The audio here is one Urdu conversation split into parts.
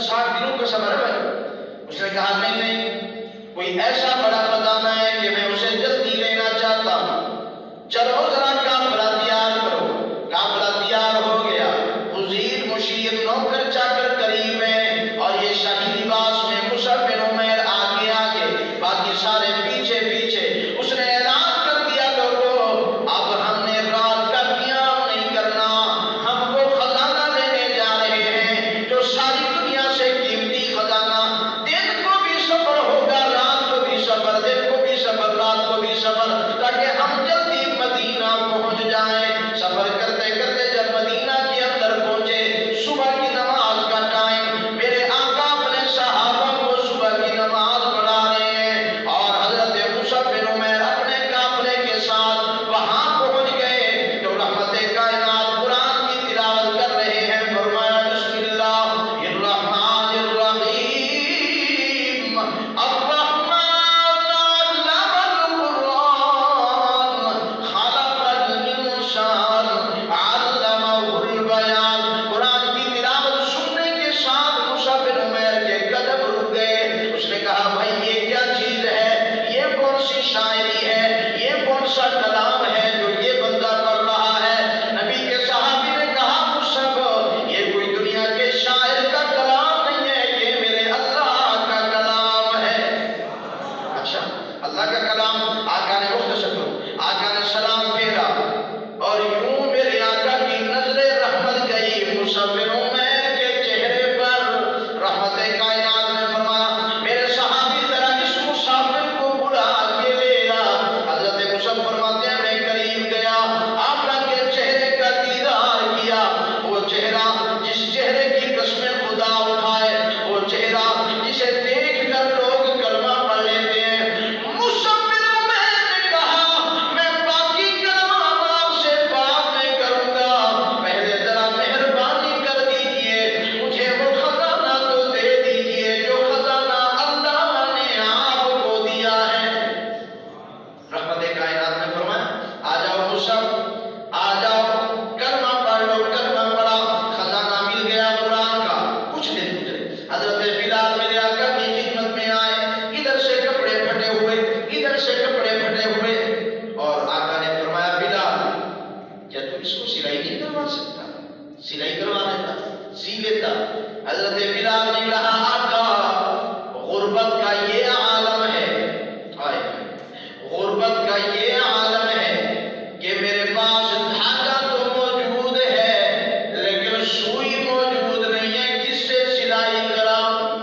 60 دنوں کا سفر ہے بھائی۔ اس نے کہا نہیں نہیں، کوئی ایسا بڑا خزانہ ہے کہ میں اسے جلدی لینا چاہتا ہوں، چلو ذرا قافلہ تیار کرو۔ قافلہ تیار ہو گیا، وزیر مشیر نوکر چاکر قریب ہیں، اور یہ شاہی لباس میں مصعب بن عمیر آگے آگے، باقی سارے پیچھے پیچھے۔ اس نے اعلان کر دیا لوگوں اب ہم نے رات کا قیام نہیں کرنا، ہم وہ خزانہ لینے جا رہے ہیں جو ساری دنیا سے قیمتی خزانہ، دن کو بھی سفر ہوگا، رات کو بھی سفر، دن کو بھی سفر، رات کو بھی سفر، تاکہ ہم جلدی مدینہ پہنچ جائیں۔ سفر کرتے کرتے جب مدینہ کے اندر پہنچے، صبح کی نماز کا ٹائم، میرے آقا اپنے صحابہ کو صبح کی نماز پڑھا رہے ہیں، اور حضرت مصعب بن عمیر اپنے قافلے کے ساتھ وہاں پہنچ گئے تو رحمت کائنات قرآن کی تلاوت کر رہے ہیں۔ فرمایا بسم اللہ الرحمن الرحیم، الرحمن علم القرآن، خلق الانسان علمہ البیان۔ قرآن کی تلاوت سننے کے ساتھ مصعب بن عمیر کے قدم رک گئے۔ اس نے کہا بھائی یہ کیا چیز ہے، یہ کون سی شاعری ہے، یہ کون سا کلام ہے جو یہ بندہ پڑھ رہا ہے؟ نبی کے صحابی نے کہا مصعب یہ کوئی دنیا کے شاعر کا کلام نہیں ہے، یہ میرے اللہ کا کلام ہے۔ اچھا اللہ کا کلام؟ آقا نے مختصر کرو، آقا نے سلام پھیرا اور یوں میرے آقا کی نظر رحمت گئی مصعب بن عمیر کے چہرے پر۔ رحمت کائنات نے فرمایا میرے صحابی ذرا اس مسافر کو بلا کے لے آ۔ حضرت مصعب فرماتے ہیں میں قریب گیا، آقا کے چہرے کا دیدار کیا، وہ چہرہ جس چہرے کی قسم خدا اٹھائے، وہ چہرہ جسے دیکھ کر لوگ کلمہ پڑھ لیتے ہیں۔ مصعب بن عمیر نے کہا میں باقی کلام آپ سے بات نہیں کروں گا، پہلے ذرا مہربانی کر دیجئے، مجھے وہ خزانہ تو دے دیجئے جو خزانہ اللہ نے آپ کو دیا ہے۔ رحمت کائنات نے فرمایا آ جاؤ مصعب، آ جاؤ، کلمہ پڑھ لو۔ کلمہ پڑھا، خزانہ مل گیا قرآن کا۔ کچھ دن گزرے، حضرت بلال میرے آقا کی خدمت میں آئے، ادھر سے کپڑے پھٹے ہوئے، ادھر سے کپڑے پھٹے ہوئے، اور آقا نے فرمایا بلال کیا تم اس کو سلائی نہیں کروا سکتا؟ سلائی کروا دیتا، سی لیتا۔ حضرت بلال نے کہا آقا غربت کا یہ عالم ہے، ہائے غربت کا یہ عالم ہے کہ میرے پاس دھاگا تو موجود ہے لیکن سوئی موجود نہیں ہے، کس سے سلائی کراؤں؟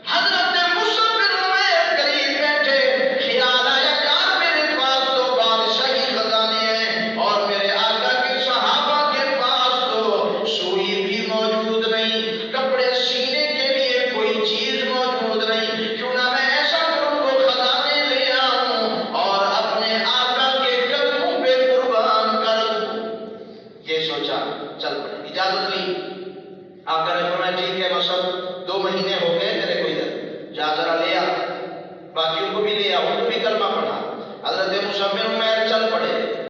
حضرت مصعب بن عمیر قریب بیٹھے، خیال آیا یار میرے پاس تو بادشاہی خزانے ہیں اور میرے آقا کے صحابہ کے پاس تو سوئی بھی موجود نہیں، کپڑے سینے کے لیے کوئی چیز موجود نہیں، کیوں نہ میں ایسا کروں وہ خزانے لے آؤں اور اپنے آقا کے قدموں پہ قربان کر دوں۔ یہ سوچا، چل پڑے، اجازت لی۔ آقا نے فرمایا ٹھیک ہے مصعب 2 مہینے ہو گئے تیرے کو ادھر، جا ذرا لے آ، باقیوں کو بھی لے آ، ان کو بھی کلمہ پڑھا۔ حضرت مصعب بن عمیر